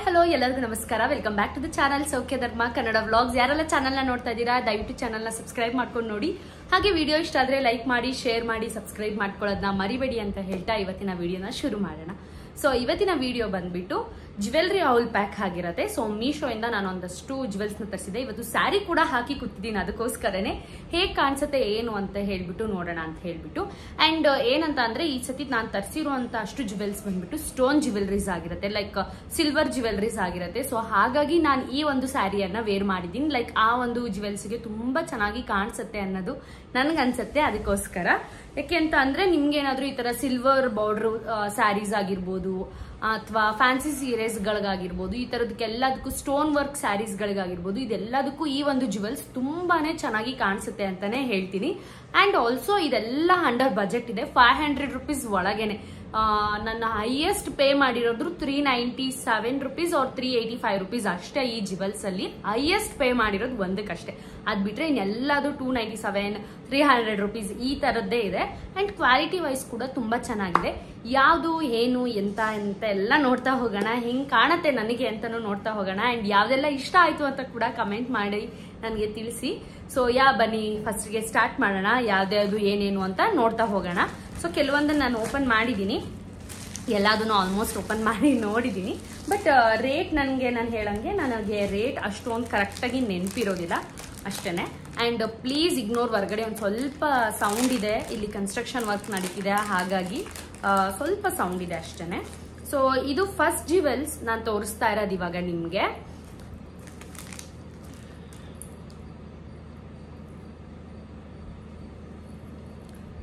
Hello ಎಲ್ಲರಿಗೂ ನಮಸ್ಕಾರ. Welcome back to the channel Soukhya Dharma Kannada vlogs. ಯಾರೆಲ್ಲ ಚಾನಲ್ನ ನೋಡ್ತಾ ಇದ್ದೀರಾ ದಯವಿಟ್ಟು ಚಾನಲ್ನ ಸಬ್ಸ್ಕ್ರೈಬ್ ಮಾಡ್ಕೊಂಡು ನೋಡಿ. ಹಾಗೆ ವಿಡಿಯೋ ಇಷ್ಟ ಆದ್ರೆ ಲೈಕ್ ಮಾಡಿ, ಶೇರ್ ಮಾಡಿ, ಸಬ್ಸ್ಕ್ರೈಬ್ ಮಾಡ್ಕೊಳ್ಳೋದನ್ನ ಮರಿಬೇಡಿ ಅಂತ ಹೇಳ್ತಾ ಇವತ್ತಿನ ವಿಡಿಯೋನ ಶುರು ಮಾಡೋಣ. ಸೊ ಇವತ್ತಿನ ವಿಡಿಯೋ ಬಂದ್ಬಿಟ್ಟು ಜ್ಯುವೆಲ್ರಿ ಹೌಲ್ ಪ್ಯಾಕ್ ಆಗಿರುತ್ತೆ. ಸೊ ಮೀಶೋ ಇಂದ ನಾನು ಒಂದಷ್ಟು ಜ್ಯುವೆಲ್ಸ್ ನ ತರಿಸಿದೆ. ಇವತ್ತು ಸ್ಯಾರಿ ಕೂಡ ಹಾಕಿ ಕೂತಿದ್ದೀನಿ, ಅದಕ್ಕೋಸ್ಕರನೇ ಹೇಗ್ ಕಾಣಿಸುತ್ತೆ ಏನು ಅಂತ ಹೇಳ್ಬಿಟ್ಟು ನೋಡೋಣ ಅಂತ ಹೇಳ್ಬಿಟ್ಟು. ಅಂಡ್ ಏನಂತ ಅಂದ್ರೆ ಈ ಸತಿ ನಾನು ತರಿಸಿರುವಂತ ಅಷ್ಟು ಜ್ಯುವೆಲ್ಸ್ ಬಂದ್ಬಿಟ್ಟು ಸ್ಟೋನ್ ಜ್ಯುವೆಲ್ರೀಸ್ ಆಗಿರುತ್ತೆ, ಲೈಕ್ ಸಿಲ್ವರ್ ಜ್ಯುವೆಲ್ರೀಸ್ ಆಗಿರುತ್ತೆ. ಸೊ ಹಾಗಾಗಿ ನಾನು ಈ ಒಂದು ಸ್ಯಾರಿಯನ್ನ ವೇರ್ ಮಾಡಿದ್ದೀನಿ. ಲೈಕ್ ಆ ಒಂದು ಜ್ಯುವೆಲ್ಸ್ಗೆ ತುಂಬಾ ಚೆನ್ನಾಗಿ ಕಾಣಿಸುತ್ತೆ ಅನ್ನೋದು ನನ್ಗನ್ಸುತ್ತೆ. ಅದಕ್ಕೋಸ್ಕರ ಯಾಕೆ ಅಂತ ಅಂದ್ರೆ ನಿಮ್ಗೆ ಏನಾದ್ರೂ ಈ ತರ ಸಿಲ್ವರ್ ಬಾರ್ಡರ್ ಸ್ಯಾರೀಸ್ ಆಗಿರ್ಬೋದು ಅಥವಾ ಫ್ಯಾನ್ಸಿ ಸೀರೆಸ್ ಗಳಿಗಾಗಿರ್ಬೋದು, ಈ ತರದಕ್ಕೆಲ್ಲದಕ್ಕೂ ಸ್ಟೋನ್ ವರ್ಕ್ ಸ್ಯಾರೀಸ್ ಗಳಿಗಾಗಿರ್ಬೋದು, ಇದೆಲ್ಲದಕ್ಕೂ ಈ ಒಂದು ಜ್ಯುವೆಲ್ಸ್ ತುಂಬಾನೇ ಚೆನ್ನಾಗಿ ಕಾಣಿಸುತ್ತೆ ಅಂತಾನೆ ಹೇಳ್ತೀನಿ. ಅಂಡ್ ಆಲ್ಸೋ ಇದೆಲ್ಲ ಅಂಡರ್ ಬಜೆಟ್ ಇದೆ, 500 ರೂಪೀಸ್ ಒಳಗೇನೆ. ನನ್ನ ಹೈಯೆಸ್ಟ್ ಪೇ ಮಾಡಿರೋದು 397 ರೂಪೀಸ್ ಆರ್ 385 ರೂಪೀಸ್ ಅಷ್ಟೇ. ಈ ಜ್ಯುವೆಲ್ಸ್ ಅಲ್ಲಿ ಹೈಯೆಸ್ಟ್ ಪೇ ಮಾಡಿರೋದು ಒಂದಕ್ಕಷ್ಟೇ. ಅದ್ ಬಿಟ್ರೆ ಇನ್ನೆಲ್ಲದು 297, 300 ರೂಪೀಸ್ ಈ ತರದ್ದೇ ಇದೆ. ಅಂಡ್ ಕ್ವಾಲಿಟಿ ವೈಸ್ ಕೂಡ ತುಂಬಾ ಚೆನ್ನಾಗಿದೆ. ಯಾವ್ದು ಏನು ಎಂತ ಎಲ್ಲ ನೋಡ್ತಾ ಹೋಗೋಣ, ಹೆಂಗ್ ಕಾಣತ್ತೆ ನನಗೆ ಅಂತಾನು ನೋಡ್ತಾ ಹೋಗೋಣ. ಅಂಡ್ ಯಾವ್ದೆಲ್ಲ ಇಷ್ಟ ಆಯ್ತು ಅಂತ ಕೂಡ ಕಮೆಂಟ್ ಮಾಡಿ ನನಗೆ ತಿಳಿಸಿ. ಸೊ ಬನ್ನಿ ಫಸ್ಟ್ ಗೆ ಸ್ಟಾರ್ಟ್ ಮಾಡೋಣ. ಯಾವ್ದು ಏನೇನು ಅಂತ ನೋಡ್ತಾ ಹೋಗೋಣ. ಸೊ ಕೆಲವೊಂದನ್ನು ನಾನು ಓಪನ್ ಮಾಡಿದ್ದೀನಿ, ಎಲ್ಲದನ್ನು ಆಲ್ಮೋಸ್ಟ್ ಓಪನ್ ಮಾಡಿ ನೋಡಿದ್ದೀನಿ. ಬಟ್ ರೇಟ್ ನಾನು ಹೇಳಂಗೆ ನನಗೆ ರೇಟ್ ಅಷ್ಟೊಂದು ಕರೆಕ್ಟಾಗಿ ನೆನಪಿರೋದಿಲ್ಲ ಅಷ್ಟೇನೆ. ಅಂಡ್ ಪ್ಲೀಸ್ ಇಗ್ನೋರ್, ಹೊರಗಡೆ ಒಂದು ಸ್ವಲ್ಪ ಸೌಂಡ್ ಇದೆ, ಇಲ್ಲಿ ಕನ್ಸ್ಟ್ರಕ್ಷನ್ ವರ್ಕ್ ನಡೀತಿದೆ, ಹಾಗಾಗಿ ಸ್ವಲ್ಪ ಸೌಂಡ್ ಇದೆ ಅಷ್ಟೇನೆ. ಸೊ ಇದು ಫಸ್ಟ್ ಜ್ಯುವೆಲ್ಸ್ ನಾನು ತೋರಿಸ್ತಾ ಇರೋದು ಇವಾಗ ನಿಮ್ಗೆ.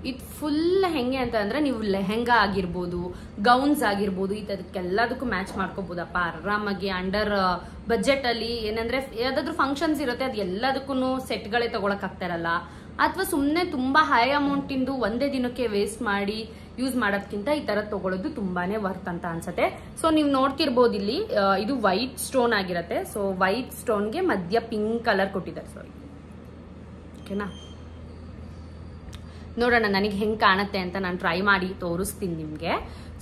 ಇದು ಫುಲ್ ಹೆಂಗೆ ಅಂತ ಅಂದ್ರೆ ನೀವು ಲೆಹೆಂಗಾ ಆಗಿರ್ಬೋದು, ಗೌನ್ಸ್ ಆಗಿರ್ಬೋದು, ಇದಕ್ಕೆಲ್ಲದಕ್ಕೂ ಮ್ಯಾಚ್ ಮಾಡ್ಕೋಬಹುದಪ್ಪ ಆರಾಮಾಗಿ. ಅಂಡರ್ ಬಜೆಟ್ ಅಲ್ಲಿ ಏನಂದ್ರೆ ಯಾವ್ದಾದ್ರು ಫಂಕ್ಷನ್ಸ್ ಇರುತ್ತೆ, ಅದು ಎಲ್ಲದಕ್ಕೂ ಸೆಟ್ಗಳೇ ತಗೊಳಕ್ ಆಗ್ತಾ ಇರಲ್ಲ, ಅಥವಾ ಸುಮ್ಮನೆ ತುಂಬಾ ಹೈ ಅಮೌಂಟ್ ಇಂದು ಒಂದೇ ದಿನಕ್ಕೆ ವೇಸ್ಟ್ ಮಾಡಿ ಯೂಸ್ ಮಾಡೋದಕ್ಕಿಂತ ಈ ತರ ತಗೊಳ್ಳೋದು ತುಂಬಾನೇ ವರ್ತ್ ಅಂತ ಅನ್ಸುತ್ತೆ. ಸೊ ನೀವು ನೋಡ್ತಿರ್ಬೋದು ಇಲ್ಲಿ ಇದು ವೈಟ್ ಸ್ಟೋನ್ ಆಗಿರತ್ತೆ. ಸೊ ವೈಟ್ ಸ್ಟೋನ್ಗೆ ಮಧ್ಯ ಪಿಂಕ್ ಕಲರ್ ಕೊಟ್ಟಿದ್ದಾರೆ. ಸಾರಿ, ಓಕೆನಾ? ನೋಡೋಣ ನನಗೆ ಹೆಂಗ್ ಕಾಣುತ್ತೆ ಅಂತ ನಾನು ಟ್ರೈ ಮಾಡಿ ತೋರಿಸ್ತೀನಿ ನಿಮ್ಗೆ.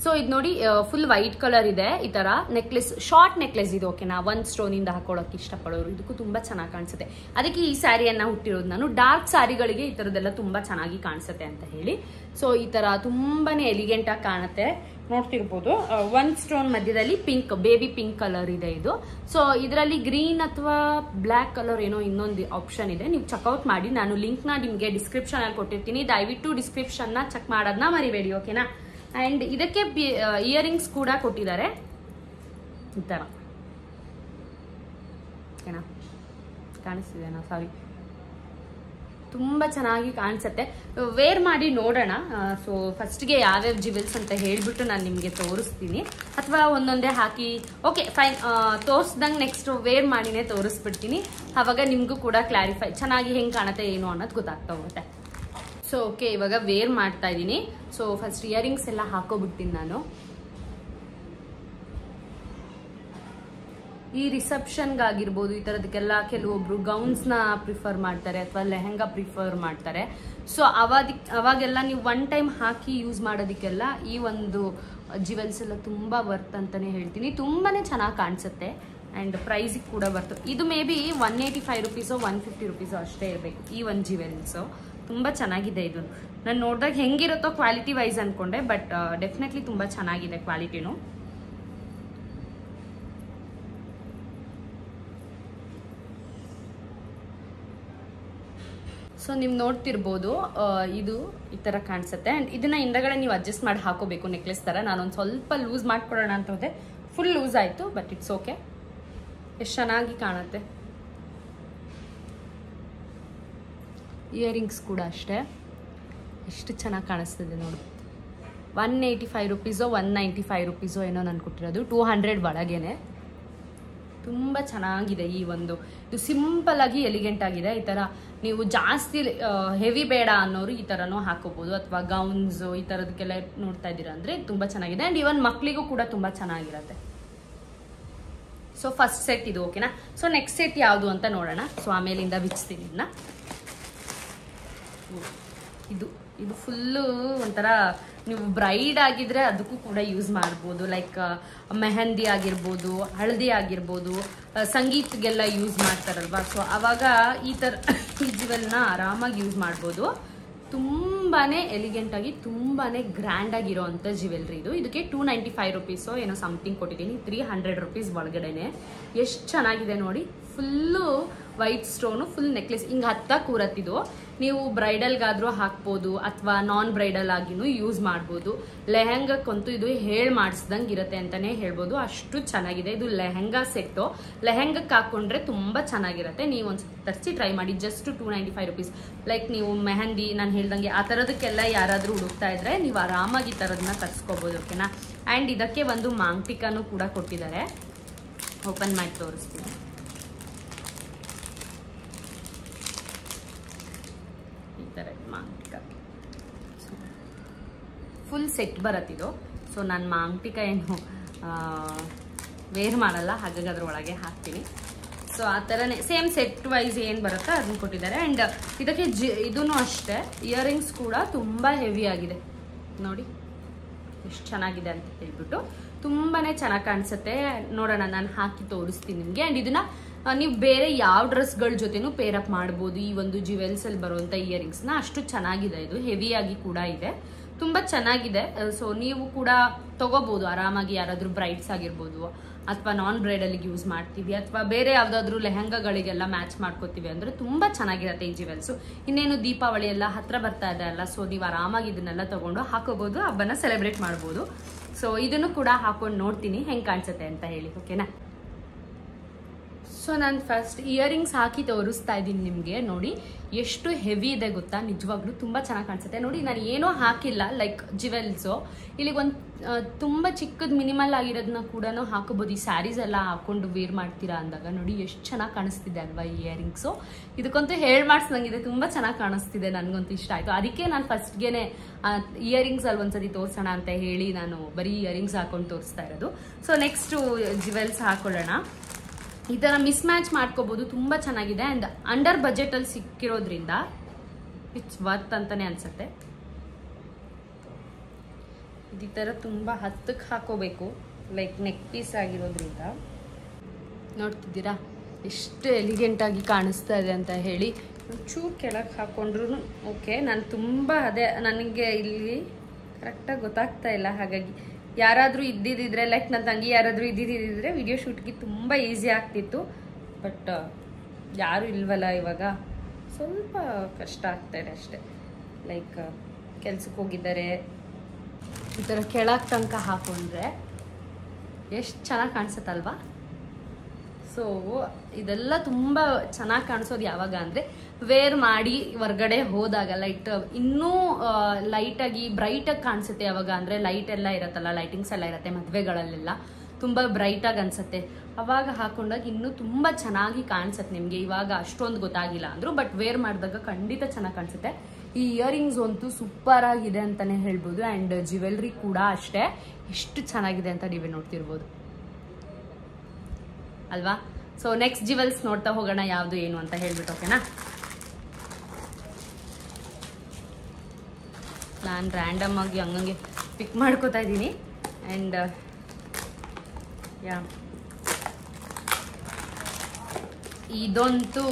ಸೊ ಇದು ನೋಡಿ, ಫುಲ್ ವೈಟ್ ಕಲರ್ ಇದೆ. ಈ ತರ ನೆಕ್ಲೆಸ್, ಶಾರ್ಟ್ ನೆಕ್ಲೆಸ್ ಇದು, ಓಕೆನಾ? ಒಂದ್ ಸ್ಟೋನ್ ಇಂದ ಹಾಕೊಳ್ಳೋಕೆ ಇಷ್ಟಪಡೋರು ಇದಕ್ಕೂ ತುಂಬಾ ಚೆನ್ನಾಗಿ ಕಾಣಿಸುತ್ತೆ. ಅದಕ್ಕೆ ಈ ಸ್ಯಾರಿಯನ್ನ ಹುಟ್ಟಿರೋದು ನಾನು. ಡಾರ್ಕ್ ಸ್ಯಾರಿಗಳಿಗೆ ಈ ತರದೆಲ್ಲ ತುಂಬಾ ಚೆನ್ನಾಗಿ ಕಾಣಿಸುತ್ತೆ ಅಂತ ಹೇಳಿ. ಸೊ ಈ ತರ ತುಂಬಾನೇ ಎಲಿಗೆಂಟ್ ಆಗಿ ಕಾಣುತ್ತೆ. ನೋಡ್ತಿರ್ಬೋದು ಒಂದ್ ಸ್ಟೋನ್ ಮಧ್ಯದಲ್ಲಿ ಪಿಂಕ್, ಬೇಬಿ ಪಿಂಕ್ ಕಲರ್ ಇದೆ ಇದು. ಸೊ ಇದರಲ್ಲಿ ಗ್ರೀನ್ ಅಥವಾ ಬ್ಲಾಕ್ ಕಲರ್ ಏನೋ ಇನ್ನೊಂದು ಆಪ್ಷನ್ ಇದೆ, ನೀವು ಚೆಕ್ಔಟ್ ಮಾಡಿ. ನಾನು ಲಿಂಕ್ ನ ನಿಮ್ಗೆ ಡಿಸ್ಕ್ರಿಪ್ಷನ್ ಅಲ್ಲಿ ಕೊಟ್ಟಿರ್ತೀನಿ, ದಯವಿಟ್ಟು ಡಿಸ್ಕ್ರಿಪ್ಷನ್ ನ ಚೆಕ್ ಮಾಡೋದನ್ನ ಮರಿಬೇಡಿ, ಓಕೆನಾ? ಅಂಡ್ ಇದಕ್ಕೆ ಇಯರಿಂಗ್ಸ್ ಕೂಡ ಕೊಟ್ಟಿದ್ದಾರೆ ಈ ತರ, ಓಕೆನಾ? ಕಾಣಿಸ್ತಿದೆನಾ? ಸಾರಿ, ತುಂಬಾ ಚೆನ್ನಾಗಿ ಕಾಣಿಸುತ್ತೆ. ವೇರ್ ಮಾಡಿ ನೋಡೋಣ. ಸೊ ಫಸ್ಟ್ಗೆ ಯಾವ್ಯಾವ ಜ್ಯುವೆಲ್ಸ್ ಅಂತ ಹೇಳ್ಬಿಟ್ಟು ನಾನು ನಿಮ್ಗೆ ತೋರಿಸ್ತೀನಿ, ಅಥವಾ ಒಂದೊಂದೇ ಹಾಕಿ ಓಕೆ ಫೈನ್ ತೋರಿಸ್ದಂಗೆ ನೆಕ್ಸ್ಟ್ ವೇರ್ ಮಾಡಿನೇ ತೋರಿಸ್ಬಿಡ್ತೀನಿ. ಅವಾಗ ನಿಮ್ಗೂ ಕೂಡ ಕ್ಲಾರಿಫೈ ಚೆನ್ನಾಗಿ ಹೆಂಗ್ ಕಾಣುತ್ತೆ ಏನು ಅನ್ನೋದು ಗೊತ್ತಾಗ್ತಾ ಹೋಗುತ್ತೆ. ಸೊ ಓಕೆ, ಇವಾಗ ವೇರ್ ಮಾಡ್ತಾ ಇದ್ದೀನಿ. ಸೊ ಫಸ್ಟ್ ಇಯರಿಂಗ್ಸ್ ಎಲ್ಲ ಹಾಕೋಬಿಡ್ತೀನಿ ನಾನು. ಈ ರಿಸೆಪ್ಷನ್ಗಾಗಿರ್ಬೋದು, ಈ ತರದಕ್ಕೆಲ್ಲ ಕೆಲವೊಬ್ರು ಗೌನ್ಸ್ ನ ಪ್ರಿಫರ್ ಮಾಡ್ತಾರೆ ಅಥವಾ ಲೆಹೆಂಗಾ ಪ್ರಿಫರ್ ಮಾಡ್ತಾರೆ. ಸೊ ಅವಾಗೆಲ್ಲ ನೀವು ಒನ್ ಟೈಮ್ ಹಾಕಿ ಯೂಸ್ ಮಾಡೋದಕ್ಕೆಲ್ಲ ಈ ಒಂದು ಜ್ಯುವೆಲ್ಸ್ ಎಲ್ಲ ತುಂಬಾ ವರ್ತ್ ಅಂತಾನೆ ಹೇಳ್ತೀನಿ. ತುಂಬಾನೇ ಚೆನ್ನಾಗಿ ಕಾಣಿಸುತ್ತೆ ಅಂಡ್ ಪ್ರೈಸಿಗೆ ಕೂಡ ಬರ್ತು. ಇದು ಮೇ ಬಿ 185 ರೂಪೀಸೋ 150 ರೂಪೀಸೋ ಅಷ್ಟೇ ಇರಬೇಕು ಈ ಒಂದು ಜ್ಯುವೆಲ್ಸ್. ತುಂಬಾ ಚೆನ್ನಾಗಿದೆ ಇದು. ನಾನು ನೋಡಿದಾಗ ಹೆಂಗಿರುತ್ತೋ ಕ್ವಾಲಿಟಿ ವೈಸ್ ಅನ್ಕೊಂಡೆ, ಬಟ್ ಡೆಫಿನೆಟ್ಲಿ ತುಂಬಾ ಚೆನ್ನಾಗಿದೆ ಕ್ವಾಲಿಟಿನು. ಸೊ ನೀವು ನೋಡ್ತಿರ್ಬೋದು ಇದು ಈ ತರ ಕಾಣಿಸುತ್ತೆ. ಅಂಡ್ ಇದನ್ನ ಹಿಂದಗಡೆ ನೀವು ಅಡ್ಜಸ್ಟ್ ಮಾಡಿ ಹಾಕೋಬೇಕು ನೆಕ್ಲೆಸ್ ತರ. ನಾನೊಂದು ಸ್ವಲ್ಪ ಲೂಸ್ ಮಾಡ್ಕೊಡೋಣ ಅಂತ ಹೋದೆ, ಫುಲ್ ಲೂಸ್ ಆಯ್ತು, ಬಟ್ ಇಟ್ಸ್ ಓಕೆ. ಎಷ್ಟು ಚೆನ್ನಾಗಿ ಕಾಣುತ್ತೆ. ಇಯರಿಂಗ್ಸ್ ಕೂಡ ಅಷ್ಟೇ, ಎಷ್ಟು ಚೆನ್ನಾಗಿ ಕಾಣಿಸ್ತಿದೆ ನೋಡಿ. 185 ರೂಪೀಸೋ 195 ರೂಪೀಸೋ ಏನೋ ನಾನು ಕೊಟ್ಟಿರೋದು, 200 ಒಳಗೇನೆ. ತುಂಬಾ ಚೆನ್ನಾಗಿದೆ ಈ ಒಂದು. ಇದು ಸಿಂಪಲ್ ಆಗಿ ಎಲಿಗೆಂಟ್ ಆಗಿದೆ. ಈ ತರ ನೀವು ಜಾಸ್ತಿ ಹೆವಿ ಬೇಡ ಅನ್ನೋರು ಈ ತರನೂ ಹಾಕೋಬಹುದು, ಅಥವಾ ಗೌನ್ಸ್ ಈ ತರದಕ್ಕೆಲ್ಲ ನೋಡ್ತಾ ಇದ್ದೀರಾ ಅಂದ್ರೆ ತುಂಬಾ ಚೆನ್ನಾಗಿದೆ. ಅಂಡ್ ಇವನ್ ಮಕ್ಳಿಗೂ ಕೂಡ ತುಂಬಾ ಚೆನ್ನಾಗಿರತ್ತೆ. ಸೊ ಫಸ್ಟ್ ಸೆಟ್ ಇದು, ಓಕೆನಾ? ಸೊ ನೆಕ್ಸ್ಟ್ ಸೆಟ್ ಯಾವುದು ಅಂತ ನೋಡೋಣ. ಸೊ ಆಮೇಲಿಂದ ಬಿಚ್ತೀನಿ ಇದನ್ನ. ಇದು ಫುಲ್ಲು ಒಂಥರ ನೀವು ಬ್ರೈಡ್ ಆಗಿದ್ರೆ ಅದಕ್ಕೂ ಕೂಡ ಯೂಸ್ ಮಾಡ್ಬೋದು. ಲೈಕ್ ಮೆಹಂದಿ ಆಗಿರ್ಬೋದು, ಹಳದಿ ಆಗಿರ್ಬೋದು, ಸಂಗೀತಗೆಲ್ಲ ಯೂಸ್ ಮಾಡ್ತಾರಲ್ವಾ. ಸೊ ಅವಾಗ ಈ ಜ್ಯುವೆಲ್ನ ಆರಾಮಾಗಿ ಯೂಸ್ ಮಾಡ್ಬೋದು. ತುಂಬಾನೇ ಎಲಿಗೆಂಟ್ ಆಗಿ ತುಂಬಾನೇ ಗ್ರ್ಯಾಂಡ್ ಆಗಿರೋ ಅಂತ ಜ್ಯುವೆಲ್ರಿ ಇದು. ಇದಕ್ಕೆ 295 ರುಪೀಸ್ ಏನೋ ಸಮಥಿಂಗ್ ಕೊಟ್ಟಿದ್ದೀನಿ. 300 ರುಪೀಸ್ ಒಳಗಡೆನೆ. ಎಷ್ಟು ಚೆನ್ನಾಗಿದೆ ನೋಡಿ. Full white stone, full necklace ಹಿಂಗೆ ಕೂರತ್ತಿದು. ನೀವು ಬ್ರೈಡಲ್ಗಾದ್ರೂ ಹಾಕ್ಬೋದು ಅಥವಾ ನಾನ್ ಬ್ರೈಡಲ್ ಆಗಿನೂ ಯೂಸ್ ಮಾಡ್ಬೋದು. ಲೆಹೆಂಗಕ್ಕಂತೂ ಇದು ಮಾಡಿಸ್ದಂಗೆ ಇರುತ್ತೆ ಅಂತಾನೆ ಹೇಳ್ಬೋದು. ಅಷ್ಟು ಚೆನ್ನಾಗಿದೆ. ಇದು ಲೆಹೆಂಗಾ ಸೆಟ್ಟು. ಲೆಹೆಂಗಕ್ಕೆ ಹಾಕೊಂಡ್ರೆ ತುಂಬಾ ಚೆನ್ನಾಗಿರುತ್ತೆ. ನೀವು ಒಂದ್ಸತಿ ತರಿಸಿ ಟ್ರೈ ಮಾಡಿ. Just 295 rupees. ಲೈಕ್ ನೀವು ಮೆಹಂದಿ ನಾನು ಹೇಳ್ದಂಗೆ ಆ ಥರದಕ್ಕೆಲ್ಲ ಯಾರಾದರೂ ಹುಡುಕ್ತಾ ಇದ್ರೆ ನೀವು ಆರಾಮಾಗಿ ಈ ಥರದನ್ನ ತರಿಸ್ಕೋಬೋದು. ಓಕೆನಾ. ಆ್ಯಂಡ್ ಇದಕ್ಕೆ ಒಂದು ಮಾಂಗ್ಟಿಕಾನು ಕೂಡ ಕೊಟ್ಟಿದ್ದಾರೆ. ಓಪನ್ ಮಾಡಿ ತೋರಿಸ್ತೀನಿ. ಮಾಂಗ್ಟಿಕ ಫುಲ್ ಸೆಟ್ ಬರತ್ತಿದು. ಸೊ ನಾನು ಮಾಂಗ್ಟಿಕ ಏನು ವೇರ್ ಮಾಡಲ್ಲ, ಹಾಗಾಗಿ ಅದ್ರ ಒಳಗೆ ಹಾಕ್ತೀನಿ. ಸೊ ಆ ಥರನೇ ಸೇಮ್ ಸೆಟ್ ವೈಸ್ ಏನು ಬರುತ್ತೋ ಅದನ್ನ ಕೊಟ್ಟಿದ್ದಾರೆ. ಆ್ಯಂಡ್ ಇದಕ್ಕೆ ಇದೂ ಅಷ್ಟೇ. ಇಯರಿಂಗ್ಸ್ ಕೂಡ ತುಂಬ ಹೆವಿ ಆಗಿದೆ ನೋಡಿ ಎಷ್ಟು ಚೆನ್ನಾಗಿದೆ ಅಂತ ಹೇಳ್ಬಿಟ್ಟು. ತುಂಬಾನೇ ಚೆನ್ನಾಗಿ ಕಾಣಿಸುತ್ತೆ. ನೋಡೋಣ, ನಾನು ಹಾಕಿ ತೋರಿಸ್ತೀನಿ ನಿಮಗೆ. ಆ್ಯಂಡ್ ಇದನ್ನ ನೀವು ಬೇರೆ ಯಾವ ಡ್ರೆಸ್ಗಳ ಜೊತೆನೂ ಪೇರಪ್ ಮಾಡ್ಬೋದು. ಈ ಒಂದು ಜ್ಯುವೆಲ್ಸ್ ಅಲ್ಲಿ ಬರುವಂತ ಇಯರಿಂಗ್ಸ್ನ ಅಷ್ಟು ಚೆನ್ನಾಗಿದೆ. ಇದು ಹೆವಿಯಾಗಿ ಕೂಡ ಇದೆ, ತುಂಬಾ ಚೆನ್ನಾಗಿದೆ. ಸೊ ನೀವು ಕೂಡ ತಗೋಬಹುದು ಆರಾಮಾಗಿ. ಯಾರಾದ್ರೂ ಬ್ರೈಡ್ಸ್ ಆಗಿರ್ಬೋದು ಅಥವಾ ನಾನ್ ಬ್ರೈಡಲ್ಗೆ ಯೂಸ್ ಮಾಡ್ತೀವಿ ಅಥವಾ ಬೇರೆ ಯಾವ್ದಾದ್ರು ಲೆಹಂಗಾಗಳಿಗೆಲ್ಲ ಮ್ಯಾಚ್ ಮಾಡ್ಕೋತೀವಿ ಅಂದ್ರೆ ತುಂಬಾ ಚೆನ್ನಾಗಿರುತ್ತೆ ಈ ಜ್ಯುವೆಲ್ಸ್. ಇನ್ನೇನು ದೀಪಾವಳಿ ಎಲ್ಲ ಹತ್ರ ಬರ್ತಾ ಇದೆ ಅಲ್ಲ, ಸೊ ನೀವು ಆರಾಮಾಗಿ ಇದನ್ನೆಲ್ಲ ತಗೊಂಡು ಹಾಕೋಬಹುದು, ಹಬ್ಬನ ಸೆಲೆಬ್ರೇಟ್ ಮಾಡ್ಬೋದು. ಸೊ ಇದನ್ನು ಕೂಡ ಹಾಕೊಂಡು ನೋಡ್ತೀನಿ ಹೆಂಗ್ ಕಾಣಿಸುತ್ತೆ ಅಂತ ಹೇಳಿ. ಓಕೆನಾ. ಸೊ ನಾನು ಫಸ್ಟ್ ಇಯರಿಂಗ್ಸ್ ಹಾಕಿ ತೋರಿಸ್ತಾ ಇದ್ದೀನಿ ನಿಮಗೆ. ನೋಡಿ ಎಷ್ಟು ಹೆವಿ ಇದೆ ಗೊತ್ತಾ, ನಿಜವಾಗ್ಲೂ ತುಂಬ ಚೆನ್ನಾಗಿ ಕಾಣಿಸುತ್ತೆ. ನೋಡಿ ನಾನು ಏನೋ ಹಾಕಿಲ್ಲ, ಲೈಕ್ ಜ್ಯುವೆಲ್ಸು ಇಲ್ಲಿಗೆ ಒಂದು ತುಂಬ ಚಿಕ್ಕದು ಮಿನಿಮಲ್ ಆಗಿರೋದನ್ನ ಕೂಡ ಹಾಕೋಬೋದು. ಈ ಸ್ಯಾರೀಸ್ ಎಲ್ಲ ಹಾಕೊಂಡು ವೇರ್ ಮಾಡ್ತೀರಾ ಅಂದಾಗ ನೋಡಿ ಎಷ್ಟು ಚೆನ್ನಾಗಿ ಕಾಣಿಸ್ತಿದೆ ಅಲ್ವಾ ಈ ಇಯರಿಂಗ್ಸು. ಇದಕ್ಕಂತೂ ಮಾಡಿಸ್ದಂಗಿದೆ, ತುಂಬ ಚೆನ್ನಾಗಿ ಕಾಣಿಸ್ತಿದೆ. ನನಗಂತೂ ಇಷ್ಟ ಆಯಿತು. ಅದಕ್ಕೆ ನಾನು ಫಸ್ಟ್ಗೆ ಇಯರಿಂಗ್ಸ್ ಅಲ್ಲಿ ಒಂದ್ಸತಿ ತೋರಿಸೋಣ ಅಂತ ಹೇಳಿ ನಾನು ಬರೀ ಇಯರಿಂಗ್ಸ್ ಹಾಕೊಂಡು ತೋರಿಸ್ತಾ ಇರೋದು. ಸೊ ನೆಕ್ಸ್ಟು ಜ್ಯುವೆಲ್ಸ್ ಹಾಕೊಳ್ಳೋಣ. ಈ ಥರ ಮಿಸ್ ಮ್ಯಾಚ್ ಮಾಡ್ಕೋಬಹುದು, ತುಂಬ ಚೆನ್ನಾಗಿದೆ. ಆ್ಯಂಡ್ ಅಂಡರ್ ಬಜೆಟಲ್ಲಿ ಸಿಕ್ಕಿರೋದ್ರಿಂದ ಇಟ್ಸ್ ವರ್ತ್ ಅಂತಾನೆ ಅನ್ಸುತ್ತೆ. ಈ ಥರ ತುಂಬ ಹತ್ತಕ್ಕೆ ಹಾಕೋಬೇಕು, ಲೈಕ್ ನೆಕ್ ಪೀಸ್ ಆಗಿರೋದ್ರಿಂದ. ನೋಡ್ತಿದ್ದೀರಾ ಎಷ್ಟು ಎಲಿಗೆಂಟಾಗಿ ಕಾಣಿಸ್ತಾ ಇದೆ ಅಂತ ಹೇಳಿ. ಚೂರು ಕೆಳಗೆ ಹಾಕೊಂಡ್ರು ಓಕೆ. ನಾನು ತುಂಬ ನನಗೆ ಇಲ್ಲಿ ಕರೆಕ್ಟಾಗಿ ಗೊತ್ತಾಗ್ತಾ ಇಲ್ಲ, ಹಾಗಾಗಿ ಯಾರಾದರೂ ಇದ್ದಿದ್ದಿದ್ರೆ ಲೈಕ್ ನನ್ನ ತಂಗಿ ಯಾರಾದರೂ ಇದ್ದಿದ್ದಿದ್ರೆ ವಿಡಿಯೋ ಶೂಟ್ಗೆ ತುಂಬ ಈಸಿ ಆಗ್ತಿತ್ತು. ಬಟ್ ಯಾರೂ ಇಲ್ವಲ್ಲ ಇವಾಗ, ಸ್ವಲ್ಪ ಕಷ್ಟ ಆಗ್ತಾಯಿದೆ ಅಷ್ಟೆ. ಲೈಕ್ ಕೆಲ್ಸಕ್ಕೆ ಹೋಗಿದ್ದಾರೆ. ಈ ಥರ ಕೆಳಗೆ ತನಕ ಹಾಕೊಂಡ್ರೆ ಎಷ್ಟು ಚೆನ್ನಾಗಿ ಕಾಣಿಸುತ್ತಲ್ವಾ. ಸೊ ಇದೆಲ್ಲ ತುಂಬ ಚೆನ್ನಾಗಿ ಕಾಣಿಸೋದು ಯಾವಾಗ ಅಂದರೆ ವೇರ್ ಮಾಡಿ ಹೊರ್ಗಡೆ ಹೋದಾಗ ಲೈಟ್ ಇನ್ನೂ ಲೈಟಾಗಿ ಬ್ರೈಟಾಗಿ ಕಾಣಿಸುತ್ತೆ. ಯಾವಾಗ ಅಂದರೆ ಲೈಟ್ ಎಲ್ಲ ಇರುತ್ತಲ್ಲ, ಲೈಟಿಂಗ್ಸ್ ಎಲ್ಲ ಇರುತ್ತೆ ಮದುವೆಗಳಲ್ಲೆಲ್ಲ, ತುಂಬ ಬ್ರೈಟಾಗಿ ಅನಿಸುತ್ತೆ. ಅವಾಗ ಹಾಕೊಂಡಾಗ ಇನ್ನೂ ತುಂಬ ಚೆನ್ನಾಗಿ ಕಾಣಿಸುತ್ತೆ ನಿಮಗೆ. ಇವಾಗ ಅಷ್ಟೊಂದು ಗೊತ್ತಾಗಿಲ್ಲ ಅಂದರು, ಬಟ್ ವೇರ್ ಮಾಡಿದಾಗ ಖಂಡಿತ ಚೆನ್ನಾಗಿ ಕಾಣಿಸುತ್ತೆ. ಈ ಇಯರಿಂಗ್ಸ್ ಅಂತೂ ಸೂಪರ್ ಆಗಿದೆ ಅಂತಲೇ ಹೇಳ್ಬೋದು. ಆ್ಯಂಡ್ ಜ್ಯುವೆಲ್ರಿ ಕೂಡ ಅಷ್ಟೇ ಎಷ್ಟು ಚೆನ್ನಾಗಿದೆ ಅಂತ ನೀವೇ ನೋಡ್ತಿರ್ಬೋದು ಅಲ್ವಾ. ಸೊ ನೆಕ್ಸ್ಟ್ ಜ್ಯುವೆಲ್ಸ್ ನೋಡ್ತಾ ಹೋಗೋಣ ಯಾವುದು ಏನು ಅಂತ ಹೇಳ್ಬಿಟ್ಟು. ಓಕೆನಾ. ನಾನು ರ್ಯಾಂಡಮ್ ಆಗಿ ಹಂಗಂಗೆ ಪಿಕ್ ಮಾಡ್ಕೋತಾ ಇದ್ದೀನಿ. ಆ್ಯಂಡ್ ಇದಂತೂ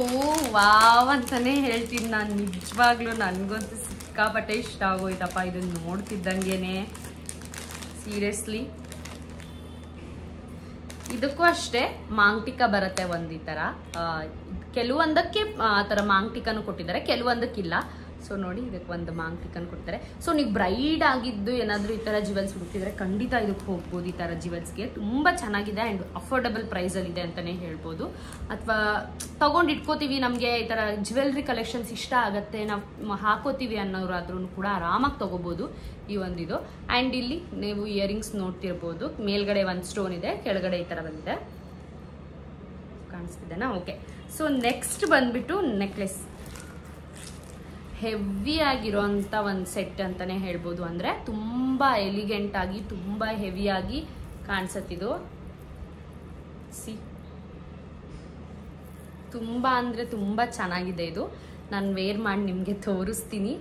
ವಾವ್ ಅಂತಾನೆ ಹೇಳ್ತೀನಿ ನಾನು. ನಿಜವಾಗ್ಲೂ ನನಗಂತೂ ಸಿಕ್ಕಾಪಟ್ಟೆ ಇಷ್ಟ ಆಗೋಯ್ತಪ್ಪ ಇದನ್ನು ನೋಡ್ತಿದ್ದಂಗೆನೆ, ಸೀರಿಯಸ್ಲಿ. ಇದಕ್ಕೂ ಅಷ್ಟೇ ಮಾಂಗ್ಟಿಕ ಬರುತ್ತೆ ಒಂದು. ಈ ಥರ ಕೆಲವೊಂದಕ್ಕೆ ಆ ಥರ ಮಾಂಗ್ಟಿಕನು ಕೊಟ್ಟಿದ್ದಾರೆ, ಕೆಲವೊಂದಕ್ಕಿಲ್ಲ. ಸೊ ನೋಡಿ ಇದಕ್ಕೆ ಒಂದು ಮಾಂಗ್ಟಿಕನ್ ಕೊಡ್ತಾರೆ. ಸೊ ನೀವು ಬ್ರೈಡ್ ಆಗಿದ್ದು ಏನಾದರೂ ಈ ಥರ ಜ್ಯುವೆಲ್ಸ್ ಹುಡುಕಿದ್ರೆ ಖಂಡಿತ ಇದಕ್ಕೆ ಹೋಗ್ಬೋದು. ಈ ಥರ ಜ್ಯುವೆಲ್ಸ್ಗೆ ತುಂಬ ಚೆನ್ನಾಗಿದೆ ಆ್ಯಂಡ್ ಅಫೋರ್ಡಬಲ್ ಪ್ರೈಸಲ್ಲಿದೆ ಅಂತಲೇ ಹೇಳ್ಬೋದು. ಅಥವಾ ತೊಗೊಂಡು ಇಟ್ಕೋತೀವಿ, ನಮಗೆ ಈ ಥರ ಜ್ಯುವೆಲ್ರಿ ಕಲೆಕ್ಷನ್ಸ್ ಇಷ್ಟ ಆಗುತ್ತೆ, ನಾವು ಹಾಕೋತೀವಿ ಅನ್ನೋರಾದ್ರೂ ಕೂಡ ಆರಾಮಾಗಿ ತೊಗೋಬೋದು ಈ ಒಂದಿದು. ಆ್ಯಂಡ್ ಇಲ್ಲಿ ನೀವು ಇಯರಿಂಗ್ಸ್ ನೋಡ್ತಿರ್ಬೋದು, ಮೇಲ್ಗಡೆ ಒಂದು ಸ್ಟೋನ್ ಇದೆ, ಕೆಳಗಡೆ ಈ ಥರ ಬಂದಿದೆ, ಕಾಣಿಸ್ತಿದೆನಾ? ಓಕೆ. ಸೊ ನೆಕ್ಸ್ಟ್ ಬಂದ್ಬಿಟ್ಟು ನೆಕ್ಲೆಸ್. ಹೆವಿ ಆಗಿರೋಂಥ ಒಂದು ಸೆಟ್ ಅಂತಾನೆ ಹೇಳ್ಬೋದು. ಅಂದರೆ ತುಂಬ ಎಲಿಗೆಂಟ್ ಆಗಿ ತುಂಬ ಹೆವಿಯಾಗಿ ಕಾಣಿಸುತ್ತಿದ್ದು. ತುಂಬ ಅಂದರೆ ತುಂಬ ಚೆನ್ನಾಗಿದೆ ಇದು. ನಾನು ವೇರ್ ಮಾಡಿ ನಿಮಗೆ ತೋರಿಸ್ತೀನಿ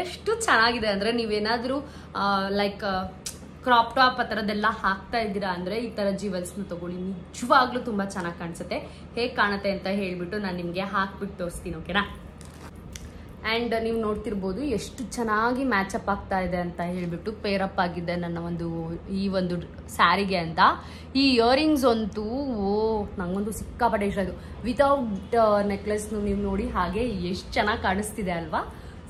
ಎಷ್ಟು ಚೆನ್ನಾಗಿದೆ ಅಂದ್ರೆ ನೀವೇನಾದ್ರೂ ಲೈಕ್ ಕ್ರಾಪ್ ಟಾಪ್ ಆ ಥರದ್ದೆಲ್ಲ ಹಾಕ್ತಾ ಇದ್ದೀರಾ ಅಂದ್ರೆ ಈ ತರ ಜ್ಯುವೆಲ್ಸ್ನ ತಗೊಳ್ಳಿ, ನಿಜವಾಗ್ಲೂ ತುಂಬಾ ಚೆನ್ನಾಗಿ ಕಾಣಿಸುತ್ತೆ. ಹೇಗೆ ಕಾಣುತ್ತೆ ಅಂತ ಹೇಳ್ಬಿಟ್ಟು ನಾನು ನಿಮ್ಗೆ ಹಾಕ್ಬಿಟ್ಟು ತೋರಿಸ್ತೀನಿ, ಓಕೆನಾ. ಅಂಡ್ ನೀವು ನೋಡ್ತಿರ್ಬೋದು ಎಷ್ಟು ಚೆನ್ನಾಗಿ ಮ್ಯಾಚ್ ಅಪ್ ಆಗ್ತಾ ಇದೆ ಅಂತ ಹೇಳ್ಬಿಟ್ಟು ಪೇರಪ್ ಆಗಿದೆ ನನ್ನ ಈ ಒಂದು ಸ್ಯಾರಿಗೆ ಅಂತ. ಈ ಇಯರಿಂಗ್ಸ್ ಅಂತೂ ನಂಗೊಂದು ಸಿಕ್ಕಾಪಟ್ಟೆ ಇಷ್ಟ ಆಯ್ತು. ವಿತೌಟ್ ನೆಕ್ಲೆಸ್ ನೀವು ನೋಡಿ ಹಾಗೆ ಎಷ್ಟು ಚೆನ್ನಾಗಿ ಕಾಣಿಸ್ತಿದೆ ಅಲ್ವಾ.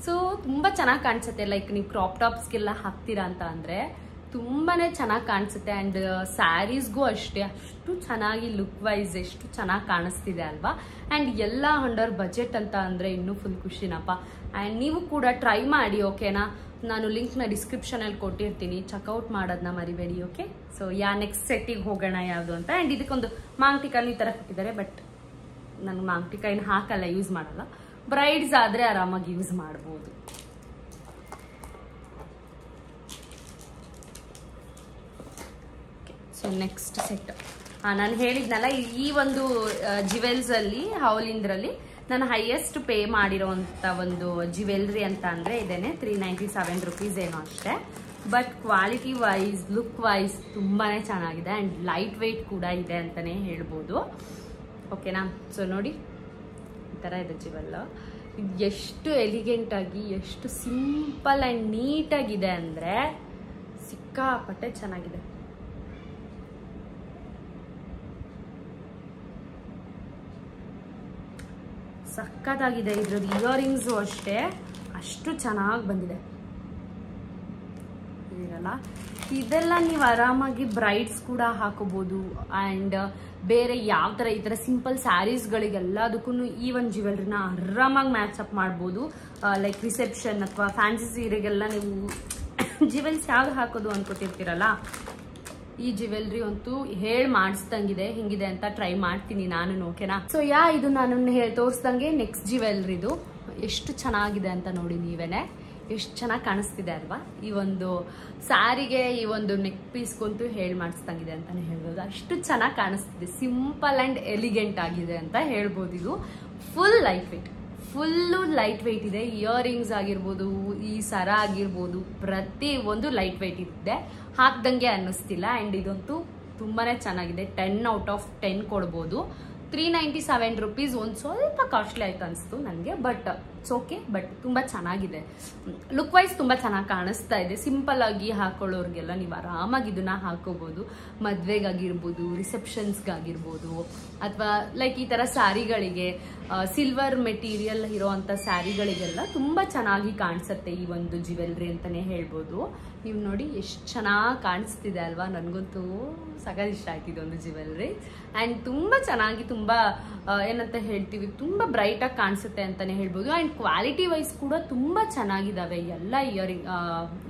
ಸೊ ತುಂಬಾ ಚೆನ್ನಾಗಿ ಕಾಣಿಸುತ್ತೆ. ಲೈಕ್ ನೀವು ಕ್ರಾಪ್ ಟಾಪ್ಸ್ಗೆಲ್ಲ ಹಾಕ್ತೀರಾ ಅಂತ ಅಂದ್ರೆ ತುಂಬಾನೇ ಚೆನ್ನಾಗಿ ಕಾಣಿಸುತ್ತೆ. ಅಂಡ್ ಸ್ಯಾರೀಸ್ಗೂ ಅಷ್ಟೇ ಅಷ್ಟು ಚೆನ್ನಾಗಿ ಲುಕ್ ವೈಸ್ ಎಷ್ಟು ಚೆನ್ನಾಗಿ ಕಾಣಿಸ್ತಿದೆ ಅಲ್ವಾ. ಅಂಡ್ ಎಲ್ಲ ಅಂಡರ್ ಬಜೆಟ್ ಅಂತ ಅಂದ್ರೆ ಇನ್ನೂ ಫುಲ್ ಖುಷಿನಪ್ಪ. ಅಂಡ್ ನೀವು ಕೂಡ ಟ್ರೈ ಮಾಡಿ, ಓಕೆನಾ. ನಾನು ಲಿಂಕ್ನ ಡಿಸ್ಕ್ರಿಪ್ಷನಲ್ಲಿ ಕೊಟ್ಟಿರ್ತೀನಿ, ಚೆಕ್ಔಟ್ ಮಾಡೋದನ್ನ ಮರಿಬೇಡಿ, ಓಕೆ. ಸೊ ನೆಕ್ಸ್ಟ್ ಸೆಟ್ಟಿಗೆ ಹೋಗೋಣ ಯಾವುದು ಅಂತ. ಅಂಡ್ ಇದಕ್ಕೊಂದು ಮಾಂಗ್ಟಿಕಾನು ಈ ತರ ಕೊಟ್ಟಿದ್ದಾರೆ, ಬಟ್ ನಾನು ಮಾಂಗ್ಟಿಕಾ ಏನು ಹಾಕಲ್ಲ, ಯೂಸ್ ಮಾಡಲ್ಲ. ಬ್ರೈಡ್ಸ್ ಆದ್ರೆ ಆರಾಮಾಗಿ ಯೂಸ್ ಮಾಡ್ಬೋದು. ಸೊ ನೆಕ್ಸ್ಟ್ ಸೆಟ್ ನಾನು ಹೇಳಿದ್ನಲ್ಲ, ಈ ಒಂದು ಜ್ಯುವೆಲ್ಸ್ ಅಲ್ಲಿ ಹೌಲಿಂದ್ರಲ್ಲಿ ನಾನು ಹೈಯೆಸ್ಟ್ ಪೇ ಮಾಡಿರೋಂಥ ಒಂದು ಜ್ಯುವೆಲ್ರಿ ಅಂತ ಅಂದ್ರೆ ಇದೇನೆ 397 ರುಪೀಸ್ ಏನೋ ಅಷ್ಟೇ. But quality wise look wise ತುಂಬಾನೇ ಚೆನ್ನಾಗಿದೆ. ಅಂಡ್ ಲೈಟ್ ವೆಯ್ಟ್ ಕೂಡ ಇದೆ ಅಂತಾನೆ ಹೇಳ್ಬೋದು, ಓಕೆನಾ. ಸೊ ನೋಡಿ ಈ ತರ ಇದೆ ಜ್ಯುವೆಲ್. ಎಷ್ಟು ಎಲಿಗೆಂಟ್ ಆಗಿ ಎಷ್ಟು ಸಿಂಪಲ್ ಅಂಡ್ ನೀಟಾಗಿದೆ ಅಂದ್ರೆ ಸಿಕ್ಕಾಪಟ್ಟೆ ಚೆನ್ನಾಗಿದೆ. ಸಕ್ಕತ್ತಾಗಿದೆ. ಇದ್ರದ್ದು ಇಯರಿಂಗ್ಸು ಅಷ್ಟೇ ಅಷ್ಟು ಚೆನ್ನಾಗಿ ಬಂದಿದೆ ಇದೆಲ್ಲ. ಇದೆಲ್ಲ ನೀವು ಆರಾಮಾಗಿ ಬ್ರೈಡ್ಸ್ ಕೂಡ ಹಾಕೋಬಹುದು. ಅಂಡ್ ಬೇರೆ ಯಾವ ತರ ಈ ತರ ಸಿಂಪಲ್ ಸ್ಯಾರೀಸ್ಗಳಿಗೆಲ್ಲದಕ್ಕೂ ಈ ಒಂದು ಜ್ಯುವೆಲ್ರಿನ ಆರಾಮಾಗಿ ಮ್ಯಾಚ್ ಅಪ್ ಮಾಡ್ಬೋದು. ಲೈಕ್ ರಿಸೆಪ್ಷನ್ ಅಥವಾ ಫ್ಯಾನ್ಸಿ ಸೀರೆಗೆಲ್ಲ ನೀವು ಜ್ಯುವೆಲ್ಸ್ ಯಾವ್ದು ಹಾಕೋದು ಅನ್ಕೋತಿರ್ತೀರಲ್ಲ, ಈ ಜ್ಯುವೆಲ್ರಿ ಅಂತೂ ಮಾಡಿಸ್ದಂಗಿದೆ. ಹಿಂಗಿದೆ ಅಂತ ಟ್ರೈ ಮಾಡ್ತೀನಿ ನಾನು, ಓಕೆನಾ. ಸೊ ಇದು ನಾನು ತೋರಿಸ್ದಂಗೆ ನೆಕ್ಸ್ಟ್ ಜ್ಯುವೆಲ್ರಿದು ಎಷ್ಟು ಚೆನ್ನಾಗಿದೆ ಅಂತ ನೋಡಿ ನೀವೇನೆ. ಎಷ್ಟು ಚೆನ್ನಾಗಿ ಕಾಣಿಸ್ತಿದೆ ಅಲ್ವಾ. ಈ ಒಂದು ಸ್ಯಾರಿಗೆ ಈ ಒಂದು ನೆಕ್ ಪೀಸ್ಗಂತೂ ಮಾಡಿಸ್ದಂಗಿದೆ ಅಂತಾನೆ ಹೇಳ್ಬೋದು. ಅಷ್ಟು ಚೆನ್ನಾಗಿ ಕಾಣಿಸ್ತಿದೆ. ಸಿಂಪಲ್ ಅಂಡ್ ಎಲಿಗೆಂಟ್ ಆಗಿದೆ ಅಂತ ಹೇಳ್ಬೋದು. ಇದು full light weight, full light weight ಇದೆ. ಇಯರಿಂಗ್ಸ್ ಆಗಿರ್ಬೋದು, ಈ ಸರ ಆಗಿರ್ಬೋದು, ಪ್ರತಿ ಒಂದು ಲೈಟ್ ವೆಯ್ಟ್ ಇದೆ, ಹಾಕ್ದಂಗೆ ಅನ್ನಿಸ್ತಿಲ್ಲ. ಅಂಡ್ ಇದಂತೂ ತುಂಬಾನೇ ಚೆನ್ನಾಗಿದೆ. 10/10 ಕೊಡ್ಬೋದು. 397 ರುಪೀಸ್ ಒಂದು ಸ್ವಲ್ಪ ಕಾಸ್ಟ್ಲಿ ಆಯ್ತು ಅನಿಸ್ತು ನನಗೆ, ಬಟ್ ಇಟ್ಸ್ ಓಕೆ. ಬಟ್ ತುಂಬಾ ಚೆನ್ನಾಗಿದೆ. ಲುಕ್ ವೈಸ್ ತುಂಬಾ ಚೆನ್ನಾಗಿ ಕಾಣಿಸ್ತಾ ಇದೆ. ಸಿಂಪಲ್ ಆಗಿ ಹಾಕೊಳ್ಳೋರ್ಗೆಲ್ಲ ನೀವು ಆರಾಮಾಗಿ ಇದನ್ನ ಹಾಕೋಬಹುದು. ಮದ್ವೆಗಾಗಿರ್ಬೋದು, ರಿಸೆಪ್ಷನ್ಸ್ಗಾಗಿರ್ಬೋದು, ಅಥವಾ ಲೈಕ್ ಈ ತರ ಸ್ಯಾರಿಗಳಿಗೆ ಸಿಲ್ವರ್ ಮೆಟೀರಿಯಲ್ ಇರೋಂಥ ಸ್ಯಾರಿಗಳಿಗೆಲ್ಲ ತುಂಬಾ ಚೆನ್ನಾಗಿ ಕಾಣಿಸುತ್ತೆ ಈ ಒಂದು ಜ್ಯುವೆಲ್ರಿ ಅಂತಾನೆ ಹೇಳ್ಬೋದು. ನೀವು ನೋಡಿ ಎಷ್ಟು ಚೆನ್ನಾಗಿ ಕಾಣಿಸ್ತಿದೆ ಅಲ್ವಾ. ನನಗಂತೂ ಸಖತ್ ಇಷ್ಟ ಆಯ್ತು ಇದೊಂದು ಜ್ಯುವೆಲ್ರಿ. ಅಂಡ್ ತುಂಬಾ ಚೆನ್ನಾಗಿ ತುಂಬಾ ಏನಂತ ಹೇಳ್ತೀವಿ, ತುಂಬಾ ಬ್ರೈಟ್ ಆಗಿ ಕಾಣಿಸುತ್ತೆ ಅಂತಾನೆ ಹೇಳ್ಬೋದು. ಅಂಡ್ ಕ್ವಾಲಿಟಿ ವೈಸ್ ಕೂಡ ತುಂಬಾ ಚೆನ್ನಾಗಿದ್ದಾವೆ ಎಲ್ಲ ಇಯರಿಂಗ್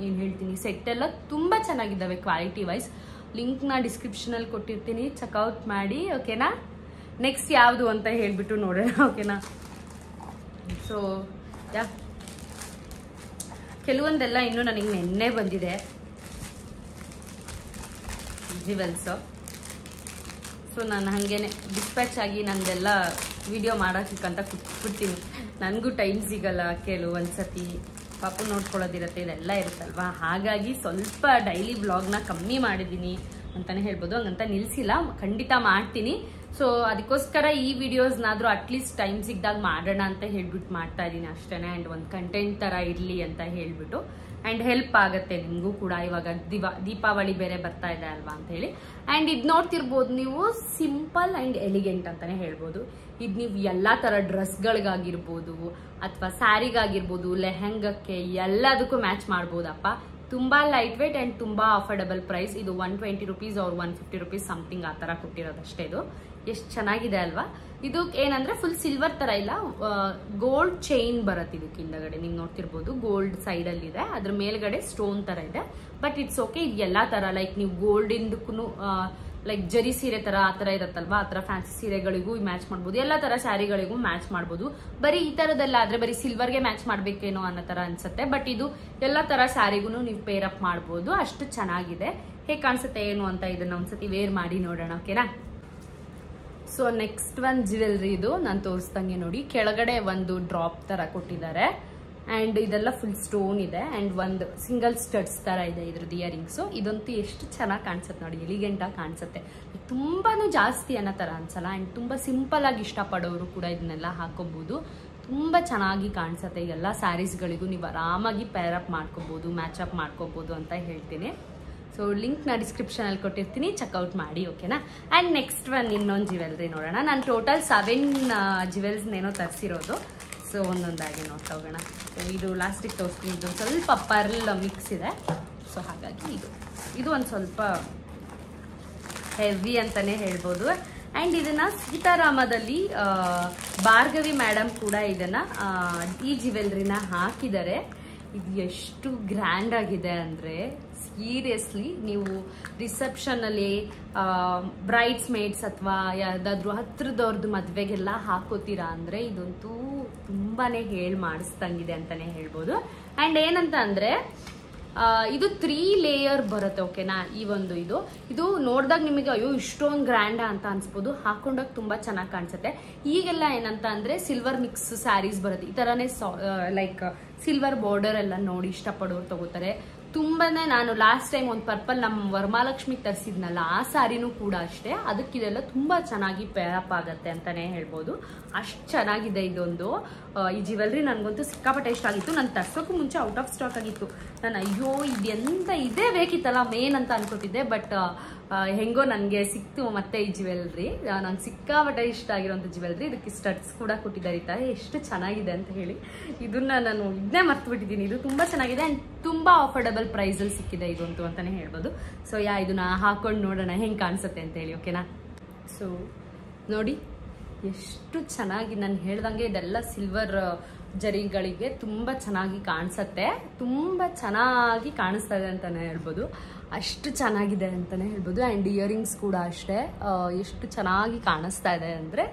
ಏನ್ ಹೇಳ್ತೀನಿ ಸೆಟ್ ಎಲ್ಲ ತುಂಬಾ ಚೆನ್ನಾಗಿದ್ದಾವೆ ಕ್ವಾಲಿಟಿ ವೈಸ್. ಲಿಂಕ್ ನ ಡಿಸ್ಕ್ರಿಪ್ಷನ್ ಅಲ್ಲಿ ಕೊಟ್ಟಿರ್ತೀನಿ, ಚೆಕ್ಔಟ್ ಮಾಡಿ, ಓಕೆನಾ. ನೆಕ್ಸ್ಟ್ ಯಾವುದು ಅಂತ ಹೇಳ್ಬಿಟ್ಟು ನೋಡೋಣ, ಓಕೆನಾ. ಸೊ ಕೆಲವೊಂದೆಲ್ಲ ಇನ್ನು ನನಗೆ ನೆನ್ನೆ ಬಂದಿದೆ ಜ್ಯುವೆಲ್ಸ್. ಸೊ ನಾನು ಹಾಗೇನೆ ಡಿಸ್ಪ್ಯಾಚ್ ಆಗಿ ನಂದೆಲ್ಲ ವಿಡಿಯೋ ಮಾಡೋಕ್ಕಂತ ಕೂತ್ಬಿಡ್ತೀನಿ. ನನಗೂ ಟೈಮ್ ಸಿಗಲ್ಲ ಕೆಲವೊಂದ್ಸತಿ, ಪಾಪು ನೋಡ್ಕೊಳ್ಳೋದಿರತ್ತೆ, ಇದೆಲ್ಲ ಇರುತ್ತಲ್ವಾ. ಹಾಗಾಗಿ ಸ್ವಲ್ಪ ಡೈಲಿ ವ್ಲಾಗ್ನ ಕಮ್ಮಿ ಮಾಡಿದ್ದೀನಿ ಅಂತಾನೆ ಹೇಳ್ಬೋದು. ಹಂಗಂತ ನಿಲ್ಸಿಲ್ಲ, ಖಂಡಿತ ಮಾಡ್ತೀನಿ. ಸೊ ಅದಕ್ಕೋಸ್ಕರ ಈ ವಿಡಿಯೋಸ್ನಾದ್ರೂ ಅಟ್ಲೀಸ್ಟ್ ಟೈಮ್ ಸಿಗ್ದಾಗ ಮಾಡೋಣ ಅಂತ ಹೇಳ್ಬಿಟ್ಟು ಮಾಡ್ತಾ ಇದ್ದೀನಿ ಅಷ್ಟೇನೆ. ಆ್ಯಂಡ್ ಒಂದು ಕಂಟೆಂಟ್ ಥರ ಇರಲಿ ಅಂತ ಹೇಳ್ಬಿಟ್ಟು. ಆ್ಯಂಡ್ ಹೆಲ್ಪ್ ಆಗುತ್ತೆ ನಿಮಗೂ ಕೂಡ. ಇವಾಗ ದೀಪಾವಳಿ ಬೇರೆ ಬರ್ತಾ ಇದೆ ಅಲ್ವಾ ಅಂತ ಹೇಳಿ. ಆ್ಯಂಡ್ ಇದು ನೋಡ್ತಿರ್ಬೋದು ನೀವು, ಸಿಂಪಲ್ ಆ್ಯಂಡ್ ಎಲಿಗೆಂಟ್ ಅಂತಾನೆ ಹೇಳ್ಬೋದು. ಇದು ನೀವು ಎಲ್ಲ ಥರ ಡ್ರೆಸ್ಗಳಿಗಾಗಿರ್ಬೋದು ಅಥವಾ ಸ್ಯಾರಿಗಾಗಿರ್ಬೋದು, ಲೆಹೆಂಗಕ್ಕೆ ಎಲ್ಲದಕ್ಕೂ ಮ್ಯಾಚ್ ಮಾಡ್ಬೋದಪ್ಪ. ತುಂಬಾ ಲೈಟ್ ವೇಟ್ ಆ್ಯಂಡ್ ತುಂಬಾ ಅಫೋರ್ಡಬಲ್ ಪ್ರೈಸ್. ಇದು 120 ರುಪೀಸ್ ಅವ್ರು 150 ರುಪೀಸ್ ಸಮಥಿಂಗ್ ಆ ಥರ ಕೊಟ್ಟಿರೋದಷ್ಟೇ. ಇದು ಎಷ್ಟು ಚೆನ್ನಾಗಿದೆ ಅಲ್ವಾ. ಇದು ಏನಂದ್ರೆ ಫುಲ್ ಸಿಲ್ವರ್ ತರ ಇಲ್ಲ, ಗೋಲ್ಡ್ ಚೈನ್ ಬರುತ್ತೆ ಇದಕ್ಕೆ ಹಿಂದಗಡೆ. ನೀವು ನೋಡ್ತಿರ್ಬೋದು ಗೋಲ್ಡ್ ಸೈಡ್ ಅಲ್ಲಿ ಇದೆ, ಅದ್ರ ಮೇಲ್ಗಡೆ ಸ್ಟೋನ್ ತರ ಇದೆ. But it's okay. ಇದು ಎಲ್ಲಾ ತರ ಲೈಕ್ ನೀವು ಗೋಲ್ಡ್ ಇಂದಕ್ಕೂ ಲೈಕ್ ಜರಿ ಸೀರೆ ತರ ಆ ತರ ಇರತ್ತಲ್ವಾ, ಆ ತರ ಫ್ಯಾನ್ಸಿ ಸೀರೆಗಳಿಗೂ ಮ್ಯಾಚ್ ಮಾಡ್ಬೋದು, ಎಲ್ಲಾ ತರ ಸ್ಯಾರಿಗಳಿಗೂ ಮ್ಯಾಚ್ ಮಾಡ್ಬೋದು. ಬರೀ ಈ ತರದೆಲ್ಲ ಆದ್ರೆ ಬರೀ ಸಿಲ್ವರ್ಗೆ ಮ್ಯಾಚ್ ಮಾಡ್ಬೇಕೇನೋ ಅನ್ನೋ ತರ ಅನ್ಸುತ್ತೆ. ಬಟ್ ಇದು ಎಲ್ಲಾ ತರ ಸ್ಯಾರಿಗೂ ನೀವು ಪೇರ್ ಅಪ್ ಮಾಡ್ಬೋದು. ಅಷ್ಟು ಚೆನ್ನಾಗಿದೆ. ಹೇಗೆ ಕಾಣಿಸುತ್ತೆ ಏನು ಅಂತ ಇದನ್ನ ಒಂದ್ಸತಿ ವೇರ್ ಮಾಡಿ ನೋಡೋಣ, ಓಕೆನಾ. ಸೊ ನೆಕ್ಸ್ಟ್ ಒಂದು ಜ್ಯುವೆಲ್ರಿ ಇದು ನಾನು ತೋರಿಸ್ದಂಗೆ ನೋಡಿ, ಕೆಳಗಡೆ ಒಂದು ಡ್ರಾಪ್ ತರ ಕೊಟ್ಟಿದ್ದಾರೆ. ಅಂಡ್ ಇದೆಲ್ಲ ಫುಲ್ ಸ್ಟೋನ್ ಇದೆ ಅಂಡ್ ಒಂದು ಸಿಂಗಲ್ ಸ್ಟಡ್ಸ್ ತರ ಇದೆ ಇದ್ರದ್ದು ಇಯರಿಂಗ್ಸು. ಇದಂತೂ ಎಷ್ಟು ಚೆನ್ನಾಗಿ ಕಾಣಿಸುತ್ತೆ ನೋಡಿ, ಎಲಿಗೆಂಟ್ ಆಗಿ ಕಾಣಿಸುತ್ತೆ. ತುಂಬಾನು ಜಾಸ್ತಿ ಅನ್ನೋ ತರ ಅನ್ಸಲ್ಲ ಅಂಡ್ ತುಂಬಾ ಸಿಂಪಲ್ ಆಗಿ ಇಷ್ಟಪಡೋರು ಕೂಡ ಇದನ್ನೆಲ್ಲ ಹಾಕೋಬಹುದು. ತುಂಬಾ ಚೆನ್ನಾಗಿ ಕಾಣಿಸುತ್ತೆ. ಎಲ್ಲ ಸ್ಯಾರೀಸ್ಗಳಿಗೂ ನೀವು ಆರಾಮಾಗಿ ಪೇರ್ ಅಪ್ ಮಾಡ್ಕೋಬಹುದು, ಮ್ಯಾಚ್ ಅಪ್ ಮಾಡ್ಕೋಬಹುದು ಅಂತ ಹೇಳ್ತೀನಿ. ಸೊ ಲಿಂಕ್ ನ ಡಿಸ್ಕ್ರಿಪ್ಷನ್ ಅಲ್ಲಿ ಕೊಟ್ಟಿರ್ತೀನಿ, ಚೆಕ್ಔಟ್ ಮಾಡಿ, ಓಕೆನಾ. ಅಂಡ್ ನೆಕ್ಸ್ಟ್ ಒನ್ ಇನ್ನೊಂದು ಜ್ಯುವೆಲ್ರಿ ನೋಡೋಣ. ನಾನು ಟೋಟಲ್ 7 ಜ್ಯುವೆಲ್ಸ್ ಏನೋ ತರಿಸಿರೋದು. ಸೊ ಒಂದೊಂದಾಗಿ ನೋಡ್ತಾ ಹೋಗೋಣ. ಸೊ ಇದು ಲಾಸ್ಟಿಗೆ ತೋರಿಸ್ತೀನಿ. ಇದು ಸ್ವಲ್ಪ ಪರ್ಲ್ ಮಿಕ್ಸ್ ಇದೆ. ಸೊ ಹಾಗಾಗಿ ಇದು ಒಂದು ಸ್ವಲ್ಪ ಹೆವಿ ಅಂತಾನೆ ಹೇಳ್ಬೋದು. ಅಂಡ್ ಇದನ್ನ ಸೀತಾರಾಮದಲ್ಲಿ ಭಾರ್ಗವಿ ಮೇಡಮ್ ಕೂಡ ಇದನ್ನ ಈ ಜ್ಯುವೆಲ್ರಿನ ಹಾಕಿದ್ದಾರೆ. ಇದು ಎಷ್ಟು ಗ್ರ್ಯಾಂಡ್ ಆಗಿದೆ ಅಂದ್ರೆ ಸೀರಿಯಸ್ಲಿ ನೀವು ರಿಸೆಪ್ಷನ್ ಅಲ್ಲಿ ಬ್ರೈಡ್ಸ್ ಮೇಡ್ಸ್ ಅಥವಾ ಯಾವ್ದಾದ್ರು ಹತ್ರದವ್ರದ್ದು ಮದ್ವೆಗೆಲ್ಲ ಹಾಕೋತೀರಾ ಅಂದ್ರೆ ಇದಂತೂ ತುಂಬಾನೇ ಹೇಳ್ ಮಾಡಿಸ್ದಂಗಿದೆ ಅಂತಾನೆ ಹೇಳ್ಬೋದು. ಅಂಡ್ ಏನಂತ ಅಂದ್ರೆ ಇದು 3 ಲೇಯರ್ ಬರುತ್ತೆ, ಓಕೆನಾ. ಈ ಒಂದು ಇದು ನೋಡಿದಾಗ ನಿಮಗೆ ಅಯ್ಯೋ ಇಷ್ಟೊಂದು ಗ್ರ್ಯಾಂಡ್ ಅಂತ ಅನ್ಸ್ಬೋದು, ಹಾಕೊಂಡಾಗ ತುಂಬಾ ಚೆನ್ನಾಗಿ ಕಾಣಿಸುತ್ತೆ. ಈಗೆಲ್ಲ ಏನಂತ ಅಂದ್ರೆ ಸಿಲ್ವರ್ ಮಿಕ್ಸ್ ಸ್ಯಾರೀಸ್ ಬರುತ್ತೆ, ಈ ತರಾನೇ ಲೈಕ್ ಸಿಲ್ವರ್ ಬಾರ್ಡರ್ ಎಲ್ಲ ನೋಡಿ ಇಷ್ಟಪಡೋರು ತಗೋತಾರೆ. ತುಂಬಾನೇ ನಾನು ಲಾಸ್ಟ್ ಟೈಮ್ ಒಂದು ಪರ್ಪಲ್ ನಮ್ಮ ವರಮಹಾಲಕ್ಷ್ಮಿ ತರಿಸಿದ್ನಲ್ಲ, ಆ ಸ್ಯಾರಿನೂ ಕೂಡ ಅಷ್ಟೇ. ಅದಕ್ಕಿದೆಲ್ಲ ತುಂಬಾ ಚೆನ್ನಾಗಿ ಪೇರಪ್ ಆಗತ್ತೆ ಅಂತಾನೆ ಹೇಳ್ಬೋದು. ಅಷ್ಟು ಚೆನ್ನಾಗಿದೆ ಇದೊಂದು. ಈ ಜ್ಯುವೆಲ್ರಿ ನನಗಂತೂ ಸಿಕ್ಕಾಪಟ್ಟೆ ಇಷ್ಟ ಆಗಿತ್ತು. ನಾನು ತರ್ಸೋಕ್ಕೂ ಮುಂಚೆ ಔಟ್ ಆಫ್ ಸ್ಟಾಕ್ ಆಗಿತ್ತು. ನಾನು ಅಯ್ಯೋ ಇದೆಂತ ಇದೇ ಬೇಕಿತ್ತಲ್ಲ ಮೇನ್ ಅಂತ ಅನ್ಕೋತಿದ್ದೆ. ಬಟ್ ಹೆಂಗೋ ನನಗೆ ಸಿಕ್ತು ಮತ್ತೆ ಈ ಜ್ಯುವೆಲ್ರಿ. ನಂಗೆ ಸಿಕ್ಕಾಪಟ್ಟೆ ಇಷ್ಟ ಆಗಿರೋಂಥ ಜ್ಯುವೆಲ್ರಿ. ಇದಕ್ಕೆ ಸ್ಟಡ್ಸ್ ಕೂಡ ಕೊಟ್ಟಿದ್ದಾರೆ ಈ ಥರ. ಎಷ್ಟು ಚೆನ್ನಾಗಿದೆ ಅಂತ ಹೇಳಿ ಇದನ್ನ ನಾನು ಇದನ್ನೇ ಮರ್ತು ಬಿಟ್ಟಿದ್ದೀನಿ. ಇದು ತುಂಬಾ ಚೆನ್ನಾಗಿದೆ ಅಂಡ್ ತುಂಬಾ ಅಫೋರ್ಡಬಲ್ ಪ್ರೈಸ್ ಅಲ್ಲಿ ಸಿಕ್ಕಿದೆ ಇದಂತೂ ಅಂತಾನೆ ಹೇಳ್ಬೋದು. ಸೊ ಇದನ್ನ ಹಾಕೊಂಡು ನೋಡೋಣ ಹೆಂಗ್ ಕಾಣಿಸುತ್ತೆ ಅಂತ ಹೇಳಿ, ಓಕೆನಾ. ಸೊ ನೋಡಿ ಎಷ್ಟು ಚೆನ್ನಾಗಿ, ನಾನು ಹೇಳ್ದಂಗೆ ಇದೆಲ್ಲ ಸಿಲ್ವರ್ ಜರಿಗಳಿಗೆ ತುಂಬಾ ಚೆನ್ನಾಗಿ ಕಾಣಿಸುತ್ತೆ. ತುಂಬಾ ಚೆನ್ನಾಗಿ ಕಾಣಿಸ್ತಾ ಇದೆ ಅಂತಾನೆ ಹೇಳ್ಬೋದು. ಅಷ್ಟು ಚೆನ್ನಾಗಿದೆ ಅಂತಾನೆ ಹೇಳ್ಬೋದು. ಅಂಡ್ ಇಯರಿಂಗ್ಸ್ ಕೂಡ ಅಷ್ಟೇ ಎಷ್ಟು ಚೆನ್ನಾಗಿ ಕಾಣಿಸ್ತಾ ಇದೆ ಅಂದ್ರೆ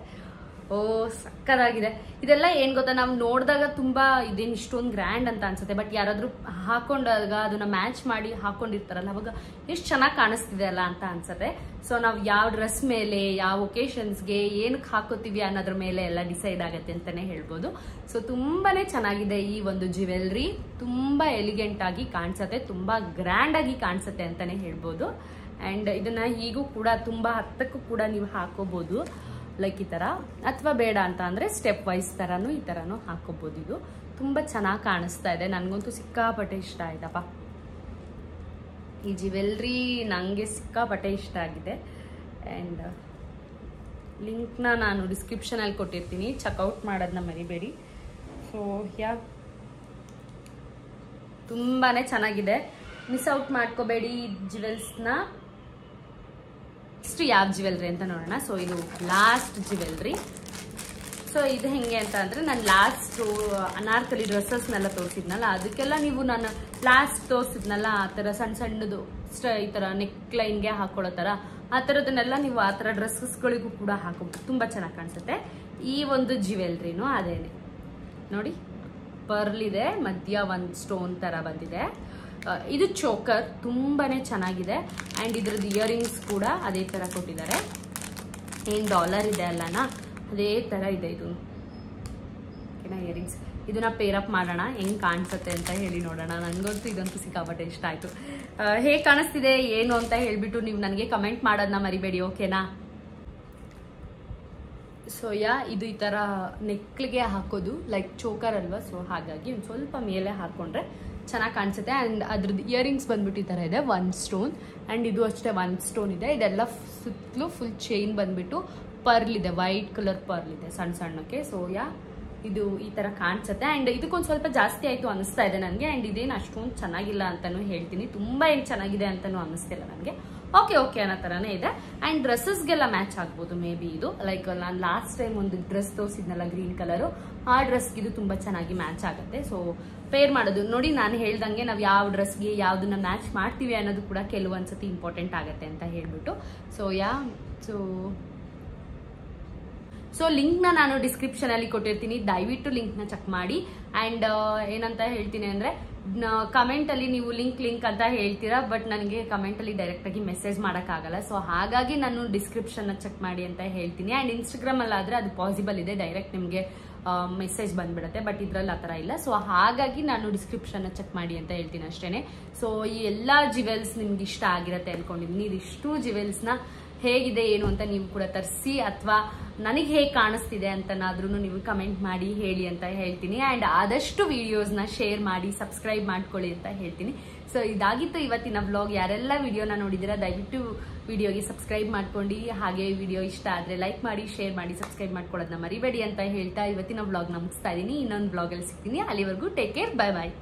ಸಕ್ಕತ್ತಾಗಿದೆ. ಇದೆಲ್ಲ ಏನ್ ಗೊತ್ತಾ, ನಾವು ನೋಡಿದಾಗ ತುಂಬಾ ಇದೇನು ಇಷ್ಟೊಂದು ಗ್ರ್ಯಾಂಡ್ ಅಂತ ಅನ್ಸುತ್ತೆ. ಬಟ್ ಯಾರಾದ್ರೂ ಹಾಕೊಂಡಾಗ ಅದನ್ನ ಮ್ಯಾಚ್ ಮಾಡಿ ಹಾಕೊಂಡಿರ್ತಾರಲ್ಲ, ಅವಾಗ ಎಷ್ಟು ಚೆನ್ನಾಗಿ ಕಾಣಿಸ್ತಿದೆ ಅಲ್ಲ ಅಂತ ಅನ್ಸುತ್ತೆ. ಸೊ ನಾವು ಯಾವ ಡ್ರೆಸ್ ಮೇಲೆ, ಯಾವ ಒಕೇಶನ್ಸ್ಗೆ ಏನಕ್ಕೆ ಹಾಕೋತೀವಿ ಅನ್ನೋದ್ರ ಮೇಲೆ ಎಲ್ಲ ಡಿಸೈಡ್ ಆಗುತ್ತೆ ಅಂತಾನೆ ಹೇಳ್ಬೋದು. ಸೊ ತುಂಬಾನೇ ಚೆನ್ನಾಗಿದೆ ಈ ಒಂದು ಜ್ಯುವೆಲ್ರಿ. ತುಂಬಾ ಎಲಿಗೆಂಟ್ ಆಗಿ ಕಾಣಿಸುತ್ತೆ, ತುಂಬಾ ಗ್ರ್ಯಾಂಡ್ ಆಗಿ ಕಾಣಿಸುತ್ತೆ ಅಂತಾನೆ ಹೇಳ್ಬೋದು. ಅಂಡ್ ಇದನ್ನ ಹೀಗೂ ಕೂಡ ತುಂಬಾ ಹತ್ತಕ್ಕೂ ಕೂಡ ನೀವು ಹಾಕೋಬಹುದು, ಲೈಕ್ ಈ ತರ. ಅಥವಾ ಬೇಡ ಅಂತ ಅಂದ್ರೆ ಸ್ಟೆಪ್ ವೈಸ್ ತರಾನು ಈ ತರಾನು ಹಾಕೋಬಹುದು. ಇದು ತುಂಬಾ ಚೆನ್ನಾಗಿ ಕಾಣಿಸ್ತಾ ಇದೆ. ನನ್ಗಂತೂ ಸಿಕ್ಕಾಪಟ್ಟೆ ಇಷ್ಟ ಆಯ್ತಪ್ಪ ಈ ಜ್ಯುವೆಲ್ರಿ. ನಂಗೆ ಸಿಕ್ಕಾಪಟ್ಟೆ ಇಷ್ಟ ಆಗಿದೆ. ಅಂಡ್ ಲಿಂಕ್ನ ನಾನು ಡಿಸ್ಕ್ರಿಪ್ಷನ್ ಅಲ್ಲಿ ಕೊಟ್ಟಿರ್ತೀನಿ, ಚೆಕ್ಔಟ್ ಮಾಡೋದನ್ನ ಮರಿಬೇಡಿ. ಸೊ ತುಂಬಾನೇ ಚೆನ್ನಾಗಿದೆ, ಮಿಸ್ ಔಟ್ ಮಾಡ್ಕೋಬೇಡಿ ಜ್ಯುವೆಲ್ಸ್ನ. ನೆಕ್ಸ್ಟ್ ಯಾವ ಜ್ಯುವೆಲ್ರಿ ಅಂತ ನೋಡೋಣ. ಸೊ ಇದು ಲಾಸ್ಟ್ ಜ್ಯುವೆಲ್ರಿ. ಸೊ ಇದು ಹೆಂಗೆ ಅಂತ ಅಂದ್ರೆ, ನಾನು ಲಾಸ್ಟ್ ಅನಾರ್ಕಲಿ ಡ್ರೆಸ್ಸಸ್ನೆಲ್ಲ ತೋರಿಸಿದ್ನಲ್ಲ, ಅದಕ್ಕೆಲ್ಲ ನೀವು ನಾನು ಲಾಸ್ಟ್ ತೋರಿಸಿದ್ನಲ್ಲ ಆ ಥರ ಸಣ್ಣ ಸಣ್ಣದು ಈ ಥರ ನೆಕ್ ಲೈನ್ಗೆ ಹಾಕೊಳ್ಳೋ ಥರ ಆ ಥರದನ್ನೆಲ್ಲ ನೀವು ಆ ಥರ ಡ್ರೆಸ್ಸಸ್ಗಳಿಗೂ ಕೂಡ ಹಾಕೋಬಹುದು. ತುಂಬ ಚೆನ್ನಾಗಿ ಕಾಣಿಸುತ್ತೆ. ಈ ಒಂದು ಜ್ಯುವೆಲ್ರಿನೂ ಅದೇನೆ ನೋಡಿ, ಪರ್ಲ್ ಇದೆ, ಮಧ್ಯ ಒಂದು ಸ್ಟೋನ್ ಥರ ಬಂದಿದೆ. ಇದು ಚೋಕರ್ ತುಂಬಾನೇ ಚೆನ್ನಾಗಿದೆ. ಅಂಡ್ ಇದ್ರದ್ದು ಇಯರಿಂಗ್ಸ್ ಕೂಡ ಅದೇ ತರ ಕೊಟ್ಟಿದ್ದಾರೆ. ಏನ್ ಡಾಲರ್ ಇದೆ ಅಲ್ಲನಾ, ಅದೇ ತರ ಇದೆ ಇದು ಇಯರಿಂಗ್ಸ್. ಇದನ್ನ ಪೇರ್ ಅಪ್ ಮಾಡೋಣ, ಹೆಂಗ್ ಕಾಣಿಸುತ್ತೆ ಅಂತ ಹೇಳಿ ನೋಡೋಣ. ನನ್ಗಂತೂ ಇದಂತೂ ಸಿಕ್ಕಾಪಟ್ಟೆ ಇಷ್ಟ ಆಯ್ತು. ಹೇಗ್ ಕಾಣಿಸ್ತಿದೆ ಏನು ಅಂತ ಹೇಳ್ಬಿಟ್ಟು ನೀವು ನನಗೆ ಕಮೆಂಟ್ ಮಾಡೋದನ್ನ ಮರಿಬೇಡಿ, ಓಕೆನಾ. ಸೊ ಇದು ಈ ತರ ನೆಕ್ಲಿಗೆ ಹಾಕೋದು, ಲೈಕ್ ಚೋಕರ್ ಅಲ್ವಾ. ಸೊ ಹಾಗಾಗಿ ಒಂದು ಸ್ವಲ್ಪ ಮೇಲೆ ಹಾಕೊಂಡ್ರೆ ಚೆನ್ನಾಗಿ ಕಾಣಿಸುತ್ತೆ. ಅಂಡ್ ಅದ್ರದ್ದು ಇಯರಿಂಗ್ಸ್ ಬಂದ್ಬಿಟ್ಟು ಈ ತರ ಇದೆ, 1 ಸ್ಟೋನ್. ಅಂಡ್ ಇದು ಅಷ್ಟೇ 1 ಸ್ಟೋನ್ ಇದೆ. ಇದೆಲ್ಲ ಸುತ್ತಲೂ ಫುಲ್ ಚೈನ್ ಬಂದ್ಬಿಟ್ಟು ಪರ್ಲ್ ಇದೆ, ವೈಟ್ ಕಲರ್ ಪರ್ಲ್ ಇದೆ ಸಣ್ಣ ಸಣ್ಣಕ್ಕೆ. ಸೊ ಇದು ಈ ತರ ಕಾಣಿಸುತ್ತೆ. ಅಂಡ್ ಇದಕ್ಕೊಂದು ಸ್ವಲ್ಪ ಜಾಸ್ತಿ ಆಯ್ತು ಅನಿಸ್ತಾ ಇದೆ ನನಗೆ. ಅಂಡ್ ಇದೇನು ಅಷ್ಟೊಂದು ಚೆನ್ನಾಗಿಲ್ಲ ಅಂತಾನು ಹೇಳ್ತೀನಿ, ತುಂಬಾ ಏನ್ ಚೆನ್ನಾಗಿದೆ ಅಂತಾನು ಅನಿಸ್ತಿಲ್ಲ ನನಗೆ. ಓಕೆ ಅನ್ನೋ ತರಾನೇ ಇದೆ. ಅಂಡ್ ಡ್ರೆಸ್ಸಸ್ಗೆಲ್ಲ ಮ್ಯಾಚ್ ಆಗ್ಬೋದು ಮೇ ಬಿ ಇದು. ಲೈಕ್ ನಾನು ಲಾಸ್ಟ್ ಟೈಮ್ ಒಂದು ಡ್ರೆಸ್ ತೋರಿಸಿದ್ನಲ್ಲ ಗ್ರೀನ್ ಕಲರ್, ಆ ಡ್ರೆಸ್ಗೆ ಇದು ತುಂಬಾ ಚೆನ್ನಾಗಿ ಮ್ಯಾಚ್ ಆಗುತ್ತೆ. ಸೊ ಪೇರ್ ಮಾಡೋದು ನೋಡಿ, ನಾನು ಹೇಳ್ದಂಗೆ ನಾವು ಯಾವ ಡ್ರೆಸ್ಗೆ ಯಾವ್ದನ್ನ ಮ್ಯಾಚ್ ಮಾಡ್ತೀವಿ ಅನ್ನೋದು ಕೂಡ ಕೆಲವೊಂದ್ಸತಿ ಇಂಪಾರ್ಟೆಂಟ್ ಆಗುತ್ತೆ ಅಂತ ಹೇಳ್ಬಿಟ್ಟು. ಸೊ ಲಿಂಕ್ನ ನಾನು ಡಿಸ್ಕ್ರಿಪ್ಷನ್ ಅಲ್ಲಿ ಕೊಟ್ಟಿರ್ತೀನಿ, ದಯವಿಟ್ಟು ಲಿಂಕ್ನ ಚೆಕ್ ಮಾಡಿ. ಅಂಡ್ ಏನಂತ ಹೇಳ್ತೀನಿ ಅಂದ್ರೆ, ಕಮೆಂಟ್ ಅಲ್ಲಿ ನೀವು ಲಿಂಕ್ ಅಂತ ಹೇಳ್ತೀರಾ, ಬಟ್ ನನಗೆ ಕಮೆಂಟ್ ಅಲ್ಲಿ ಡೈರೆಕ್ಟ್ ಆಗಿ ಮೆಸೇಜ್ ಮಾಡಕ್ಕಾಗಲ್ಲ. ಸೊ ಹಾಗಾಗಿ ನಾನು ಡಿಸ್ಕ್ರಿಪ್ಷನ್ ಚೆಕ್ ಮಾಡಿ ಅಂತ ಹೇಳ್ತೀನಿ. ಅಂಡ್ ಇನ್ಸ್ಟಾಗ್ರಾಮ್ ಅಲ್ಲಾದ್ರೆ ಅದು ಪಾಸಿಬಲ್ ಇದೆ, ಡೈರೆಕ್ಟ್ ನಿಮಗೆ ಮೆಸೇಜ್ ಬಂದ್ಬಿಡುತ್ತೆ. ಬಟ್ ಇದ್ರಲ್ಲಿ ಆ ಥರ ಇಲ್ಲ. ಸೊ ಹಾಗಾಗಿ ನಾನು ಡಿಸ್ಕ್ರಿಪ್ಷನ್ ಚೆಕ್ ಮಾಡಿ ಅಂತ ಹೇಳ್ತೀನಿ ಅಷ್ಟೇನೆ. ಸೊ ಈ ಎಲ್ಲ ಜ್ಯುವೆಲ್ಸ್ ನಿಮ್ಗೆ ಇಷ್ಟ ಆಗಿರುತ್ತೆ ಅನ್ಕೊಂಡಿದ್ದೀನಿ. ಇದಿಷ್ಟು ಜ್ಯುವೆಲ್ಸ್ನ ಹೇಗಿದೆ ಏನು ಅಂತ ನೀವು ಕೂಡ ತರಿಸಿ ಅಥವಾ ನನಗೆ ಹೇಗೆ ಕಾಣಿಸ್ತಿದೆ ಅಂತನಾದ್ರೂ ನೀವು ಕಮೆಂಟ್ ಮಾಡಿ ಹೇಳಿ ಅಂತ ಹೇಳ್ತೀನಿ. ಆ್ಯಂಡ್ ಆದಷ್ಟು ವಿಡಿಯೋಸ್ನ ಶೇರ್ ಮಾಡಿ ಸಬ್ಸ್ಕ್ರೈಬ್ ಮಾಡ್ಕೊಳ್ಳಿ ಅಂತ ಹೇಳ್ತೀನಿ. ಸೊ ಇದಾಗಿತ್ತು ಇವತ್ತಿನ ವ್ಲಾಗ್. ಯಾರೆಲ್ಲ ವಿಡಿಯೋನ ನೋಡಿದ್ದೀರಾ ದಯವಿಟ್ಟು ವಿಡಿಯೋಗೆ ಸಬ್ಸ್ಕ್ರೈಬ್ ಮಾಡ್ಕೊಂಡು, ಹಾಗೆ ವಿಡಿಯೋ ಇಷ್ಟ ಆದರೆ ಲೈಕ್ ಮಾಡಿ, ಶೇರ್ ಮಾಡಿ, ಸಬ್ಸ್ಕ್ರೈಬ್ ಮಾಡ್ಕೊಳ್ಳೋದನ್ನ ಮರಿಬೇಡಿ ಅಂತ ಹೇಳ್ತಾ ಇವತ್ತಿನ ವ್ಲಾಗ್ನ ಮುಗಿಸ್ತಾ ಇದ್ದೀನಿ. ಇನ್ನೊಂದು ವ್ಲಾಗಲ್ಲಿ ಸಿಗ್ತೀನಿ. ಅಲ್ಲಿವರೆಗೂ ಟೇಕ್ ಕೇರ್, ಬೈ ಬಾಯ್.